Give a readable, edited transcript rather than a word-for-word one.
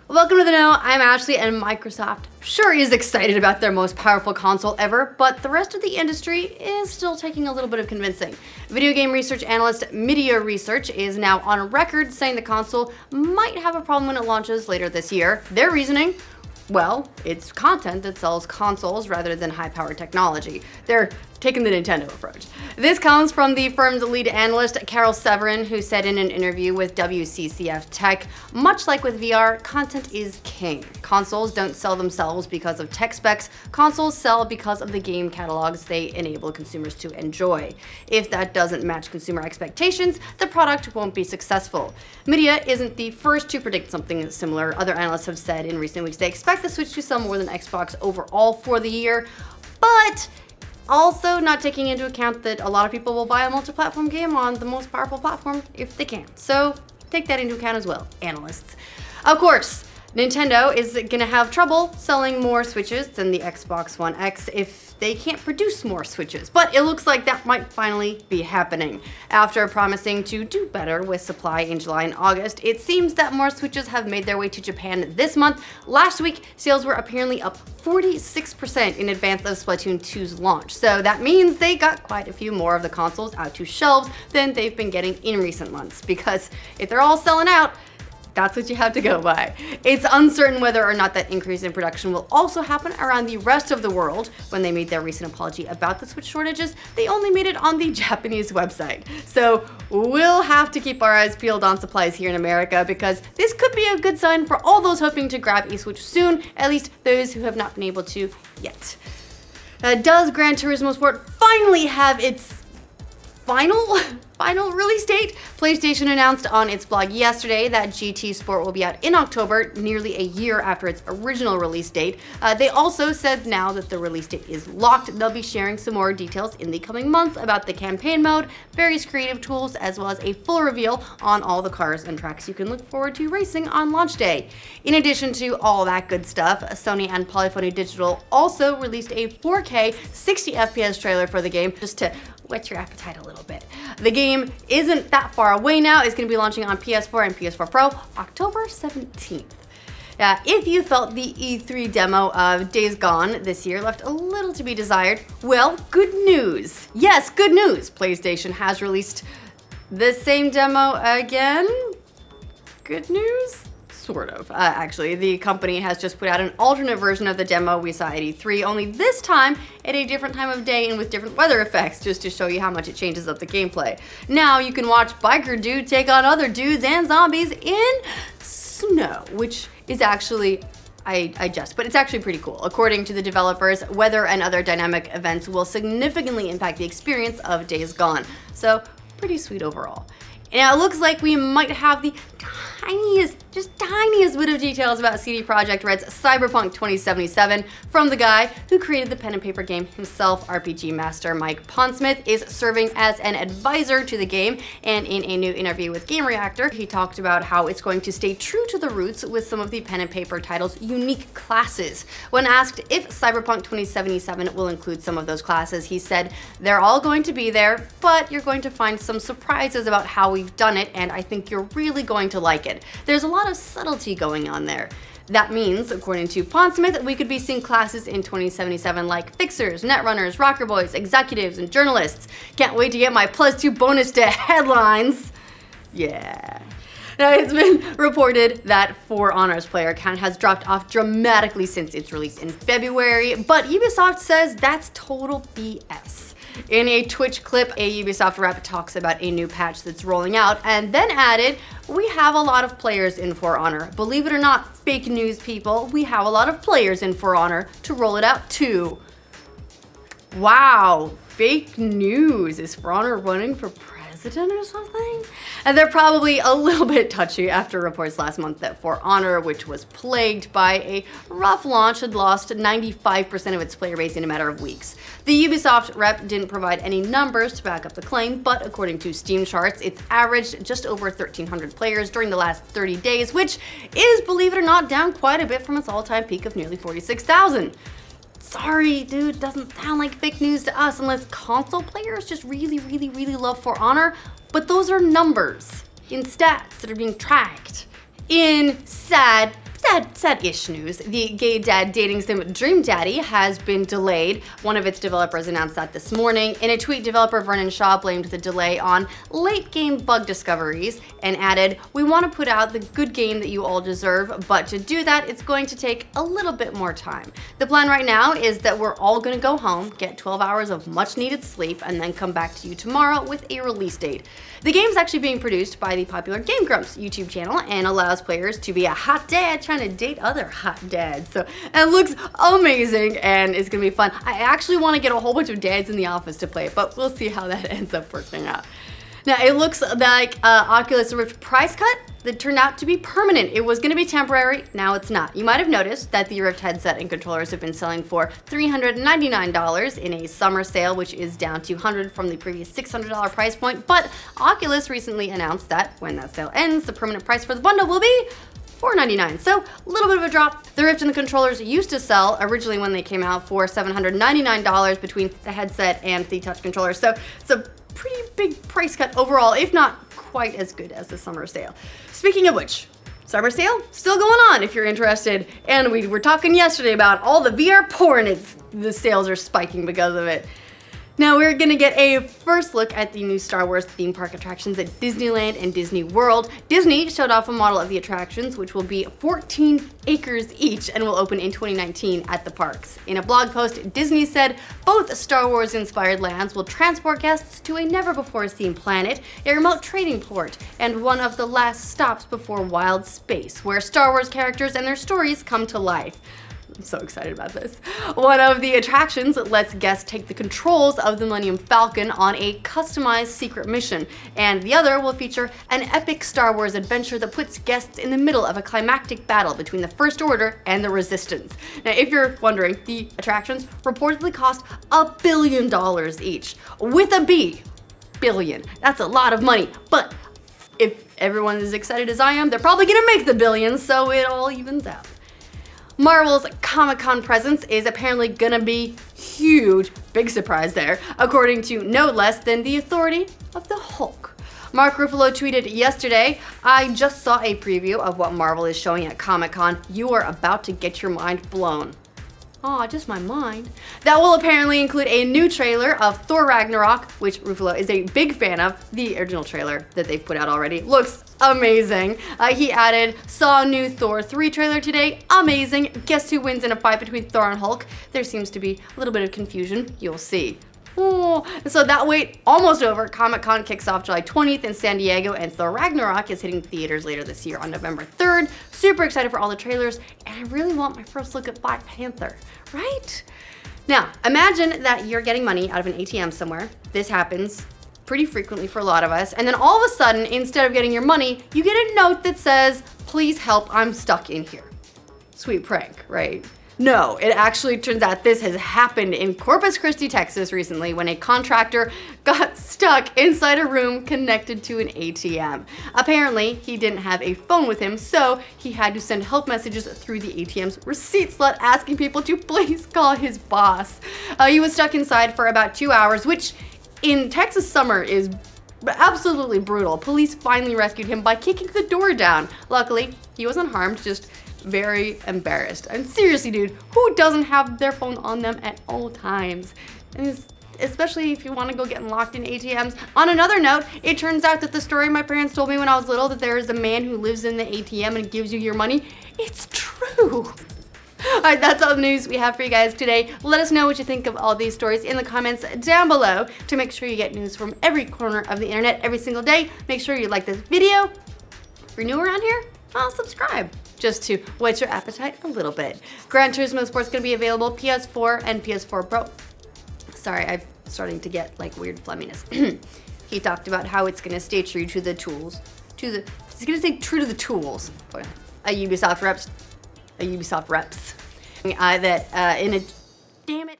Welcome to the Know, I'm Ashley, and Microsoft sure is excited about their most powerful console ever, but the rest of the industry is still taking a little bit of convincing. Video game research analyst Media Research is now on record saying the console might have a problem when it launches later this year. Their reasoning? Well, it's content that sells consoles rather than high-powered technology. They're taking the Nintendo approach. This comes from the firm's lead analyst, Carol Severin, who said in an interview with WCCF Tech, much like with VR, content is king. Consoles don't sell themselves because of tech specs. Consoles sell because of the game catalogs they enable consumers to enjoy. If that doesn't match consumer expectations, the product won't be successful. Media isn't the first to predict something similar. Other analysts have said in recent weeks they expect the Switch to sell more than Xbox overall for the year, but also not taking into account that a lot of people will buy a multi-platform game on the most powerful platform if they can. So take that into account as well, analysts. Of course, Nintendo is going to have trouble selling more Switches than the Xbox One X if they can't produce more Switches, but it looks like that might finally be happening. After promising to do better with supply in July and August, it seems that more Switches have made their way to Japan this month. Last week, sales were apparently up 46% in advance of Splatoon 2's launch, so that means they got quite a few more of the consoles out to shelves than they've been getting in recent months, because if they're all selling out, that's what you have to go by. It's uncertain whether or not that increase in production will also happen around the rest of the world. When they made their recent apology about the Switch shortages, they only made it on the Japanese website. So we'll have to keep our eyes peeled on supplies here in America, because this could be a good sign for all those hoping to grab a Switch soon, at least those who have not been able to yet. Does Gran Turismo Sport finally have its final release date? PlayStation announced on its blog yesterday that GT Sport will be out in October, nearly a year after its original release date. They also said now that the release date is locked, they'll be sharing some more details in the coming months about the campaign mode, various creative tools, as well as a full reveal on all the cars and tracks you can look forward to racing on launch day. In addition to all that good stuff, Sony and Polyphony Digital also released a 4K 60 FPS trailer for the game, just to whet your appetite a little bit. The game isn't that far away now. It's going to be launching on PS4 and PS4 Pro October 17th. If you felt the E3 demo of Days Gone this year left a little to be desired, well, good news. Yes, good news. PlayStation has released the same demo again. Good news? Sort of. Actually, the company has just put out an alternate version of the demo we saw at E3, only this time at a different time of day and with different weather effects, just to show you how much it changes up the gameplay. Now you can watch biker dude take on other dudes and zombies in snow, which is actually, I jest, but it's actually pretty cool. According to the developers, weather and other dynamic events will significantly impact the experience of Days Gone. So pretty sweet overall. Now it looks like we might have the tiniest bit of details about CD Projekt Red's Cyberpunk 2077 from the guy who created the pen and paper game himself. RPG master Mike Pondsmith is serving as an advisor to the game, and in a new interview with Game Reactor, he talked about how it's going to stay true to the roots with some of the pen and paper title's unique classes. When asked if Cyberpunk 2077 will include some of those classes, he said, "They're all going to be there, but you're going to find some surprises about how we've done it, and I think you're really going to like it. There's a lot of subtlety going on there." That means, according to Pondsmith, we could be seeing classes in 2077 like fixers, netrunners, rocker boys, executives, and journalists. Can't wait to get my +2 bonus to headlines. Yeah. Now, it's been reported that For Honor's player count has dropped off dramatically since its release in February, but Ubisoft says that's total BS. In a Twitch clip, a Ubisoft rep talks about a new patch that's rolling out, and then added, "We have a lot of players in For Honor. Believe it or not, fake news people, we have a lot of players in For Honor to roll it out too." Wow, fake news. Is For Honor running for president or something? And they're probably a little bit touchy after reports last month that For Honor, which was plagued by a rough launch, had lost 95% of its player base in a matter of weeks. The Ubisoft rep didn't provide any numbers to back up the claim, but according to Steam charts, it's averaged just over 1,300 players during the last 30 days, which is, believe it or not, down quite a bit from its all-time peak of nearly 46,000. Sorry, dude, doesn't sound like fake news to us unless console players just really love For Honor, but those are numbers in stats that are being tracked in sad sad-ish news. The gay dad dating sim Dream Daddy has been delayed. One of its developers announced that this morning. In a tweet, developer Vernon Shaw blamed the delay on late game bug discoveries and added, "We want to put out the good game that you all deserve, but to do that, it's going to take a little bit more time. The plan right now is that we're all going to go home, get 12 hours of much-needed sleep, and then come back to you tomorrow with a release date." The game is actually being produced by the popular Game Grumps YouTube channel and allows players to be a hot dad trying to date other hot dads. So it looks amazing and it's gonna be fun. I actually want to get a whole bunch of dads in the office to play it, but we'll see how that ends up working out. Now it looks like Oculus Rift price cut that turned out to be permanent. It was going to be temporary, now it's not. You might have noticed that the Rift headset and controllers have been selling for $399 in a summer sale, which is down $200 from the previous $600 price point, but Oculus recently announced that when that sale ends, the permanent price for the bundle will be $499, so a little bit of a drop. The Rift and the controllers used to sell originally when they came out for $799 between the headset and the touch controller, so it's a pretty big price cut overall, if not quite as good as the summer sale. Speaking of which, summer sale still going on if you're interested, and we were talking yesterday about all the VR porn. The sales are spiking because of it. Now we're gonna get a first look at the new Star Wars theme park attractions at Disneyland and Disney World. Disney showed off a model of the attractions, which will be 14 acres each and will open in 2019 at the parks. In a blog post, Disney said both Star Wars inspired lands will transport guests to a never-before-seen planet, a remote trading port, and one of the last stops before wild space, where Star Wars characters and their stories come to life. I'm so excited about this. One of the attractions lets guests take the controls of the Millennium Falcon on a customized secret mission, and the other will feature an epic Star Wars adventure that puts guests in the middle of a climactic battle between the First Order and the Resistance. Now, if you're wondering, the attractions reportedly cost $1 billion each, with a B. Billion. That's a lot of money, but if everyone is excited as I am, they're probably gonna make the billions, so it all evens out. Marvel's Comic-Con presence is apparently gonna be huge, big surprise there, according to no less than the authority of the Hulk. Mark Ruffalo tweeted yesterday, "I just saw a preview of what Marvel is showing at Comic-Con. You are about to get your mind blown." Aw, just my mind. That will apparently include a new trailer of Thor Ragnarok, which Ruffalo is a big fan of. The original trailer that they've put out already looks amazing. He added, "Saw a new Thor 3 trailer today. Amazing. Guess who wins in a fight between Thor and Hulk? There seems to be a little bit of confusion. You'll see." Oh, so that wait almost over. Comic-Con kicks off July 20th in San Diego, and Thor Ragnarok is hitting theaters later this year on November 3rd. Super excited for all the trailers, and I really want my first look at Black Panther, right? Now, imagine that you're getting money out of an ATM somewhere. This happens pretty frequently for a lot of us, and then all of a sudden, instead of getting your money, you get a note that says, "Please help, I'm stuck in here." Sweet prank, right? No, it actually turns out this has happened in Corpus Christi, Texas recently when a contractor got stuck inside a room connected to an ATM. Apparently, he didn't have a phone with him, so he had to send help messages through the ATM's receipt slot asking people to please call his boss. He was stuck inside for about 2 hours, which in Texas summer is absolutely brutal. Police finally rescued him by kicking the door down. Luckily, he wasn't harmed, just very embarrassed. And seriously, dude, who doesn't have their phone on them at all times? And especially if you want to go getting locked in ATMs. On another note, it turns out that the story my parents told me when I was little, that there is a man who lives in the ATM and gives you your money, it's true. All right, that's all the news we have for you guys today. Let us know what you think of all these stories in the comments down below. To make sure you get news from every corner of the internet every single day, make sure you like this video. If you're new around here, subscribe, just to whet your appetite a little bit. Gran Turismo Sport is going to be available PS4 and PS4 Pro. Sorry, I'm starting to get like weird flumminess. He talked about how it's going to stay true to the tools. It's going to stay true to the tools. A Ubisoft reps. Damn it.